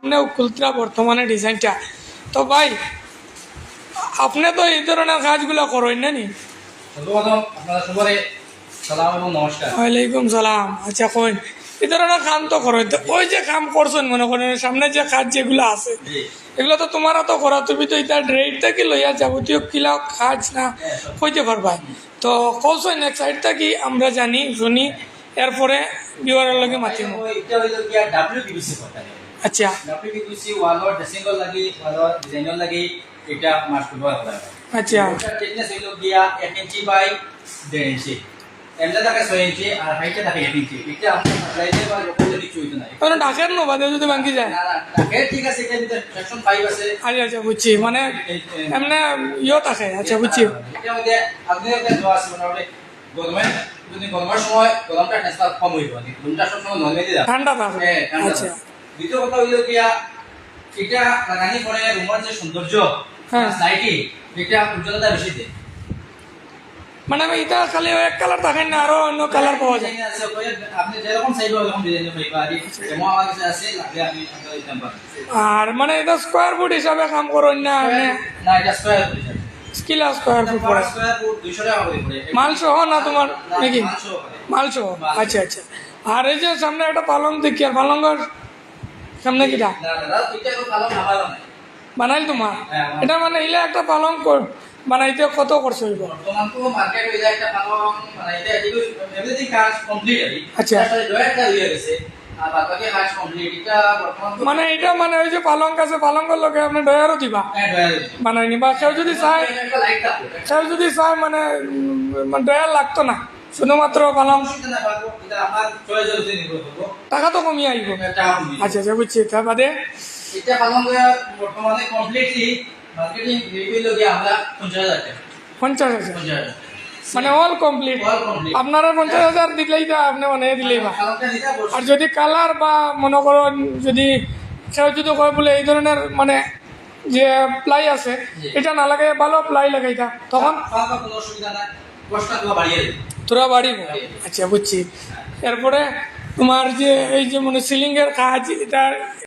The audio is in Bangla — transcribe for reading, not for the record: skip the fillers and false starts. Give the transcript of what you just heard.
সামনে উকুলতরা বর্তমানে ডিজাইনটা। তো ভাই আপনি তো এই ধরনের কাজগুলো করেন না নি? ওয়ালাইকুম সালাম। আচ্ছা কইন এই ধরনের কাম তো করেন, তো ওই যে কাম করছেন মনে করেন সামনে যে কাজ যেগুলো আছে এগুলো তো তোমারও তো করা, তুমি তো এটা রেট থেকে লইয়া যাবতীয় কিলা কাজ না কইতে পারবা। তো কৌশল এক সাইড থাকি আমরা জানি শুনি, এরপরে বিওয়ারের লগে মাতিম। আচ্ছা WPVC ওয়ালৰ ড্ৰেছিঙৰ লাগি ওয়ালৰ ডিজাইনৰ লাগি এটা মাছ ব্যৱহাৰ কৰা হয়। আচ্ছা এটা টেকনিক হইল গিয়া 1 ইঞ্চি বাই 1.5 ইঞ্চি, এমলা থাকে 6 ইঞ্চি আর হাইটে থাকে 1 ইঞ্চি। এটা আপনি সাপ্লাইতে বা লোকালে কিছু হইতো না। কারণ ঢাকের নো বাদে যদি ভাঙি যায় না না থাকে ঠিক আছে, এটা ভিতরে সেকশন 5 আছে। আচ্ছা আচ্ছা বুঝছি, মানে এমনি ইয়ে থাকে। আচ্ছা বুঝছি। এটা মধ্যে আপনি একটা দেওয়া আছে মোটামুটি গরমে, যদি গরমের সময় গরমটা ট্রান্সফার কম হইব, রুমটা সবসময় নরমালি থাকে, ঠান্ডা থাকে। হ্যাঁ ঠান্ডা। আচ্ছা দ্বিতীয় কথা হইল গিয়া এটা লাগানি পরে রুমের যে সৌন্দর্য হ্যাঁ লাইটিং এটা উজ্জ্বলতা বেশি দেয়। মানে আমি এটা খালি এক কালার থাকেন না, আরো অন্য কালার পাওয়া যায়? আপনি যেরকম চাইবেন ওরকম ডিজাইন পাইবা। আর যেমন আমার কাছে আছে লাগলে আপনি আপনাদের দিতে পারেন। আর মানে এটা স্কোয়ার ফুট হিসাবে কাম করেন না? না এটা স্কয়ার ফুট হিসাবে। স্কিলা স্কোয়ার ফুট পড়ে? স্কয়ার ফুট 200 টাকা করে পড়ে। মাল সহ না তোমার নাকি? মাল সহ করে। মাল সহ। আচ্ছা আচ্ছা। আর এই যে সামনে একটা পালং দেখি, আর পালঙ্গর সামনে কিটা না দাদা এটা তো ভালো না, ভালো না বানাইল তোমার? হ্যাঁ, এটা মানে ইলে একটা পালং বানাইতে কত খরচ হইব? বর্তমান তো মার্কেট হয়ে যায় একটা ভালো মানে এটা এভরিথিং কাজ কমপ্লিট আছে। আচ্ছা। তাহলে ডয়ারটা হয়ে গেছে আর বাকি কাজ কমপ্লিট। এটা বর্তমান তো মানে এটা মানে ওই যে পালং আছে, পালঙ্গর লগে আপনি ডয়ারও দিবা হ্যাঁ ডয়ার বানাই নিবা? কেউ যদি চায়, একটা লাইট থাকবে। কেউ যদি চায় মানে ডয়ার লাগতো না, শুধুমাত্র পালং, অসুবিধা না পারবো, এটা আমার চয়েসের উপরে নির্ভর করবো। টাকা তো কমিয়ে আইব। এটা আপনি আচ্ছা আচ্ছা বুঝছি। তার বাদে এটা পালন করে বর্তমানে কমপ্লিটলি মার্কেটিং রেট হইল গিয়ে আমরা 50,000 টাকা। 50,000 50,000 মানে অল কমপ্লিট? All complete. আপনারা 50,000 দিলেই তা আপনি মানে দিলেই বা। কালারটা দিতে আর যদি কালার বা মনে করেন যদি কেউ যদি কয় বলে এই ধরনের মানে যে প্লাই আছে এটা না লাগাই ভালো প্লাই লাগাইতা, তখন ফাঁকা কোনো অসুবিধা নাই, কষ্টটা তো বাড়িয়ে দিবে। তোরা বাড়িব? আচ্ছা বুঝছি। এরপরে তোমার যে এই যে মানে সিলিং এর কাজ, এটা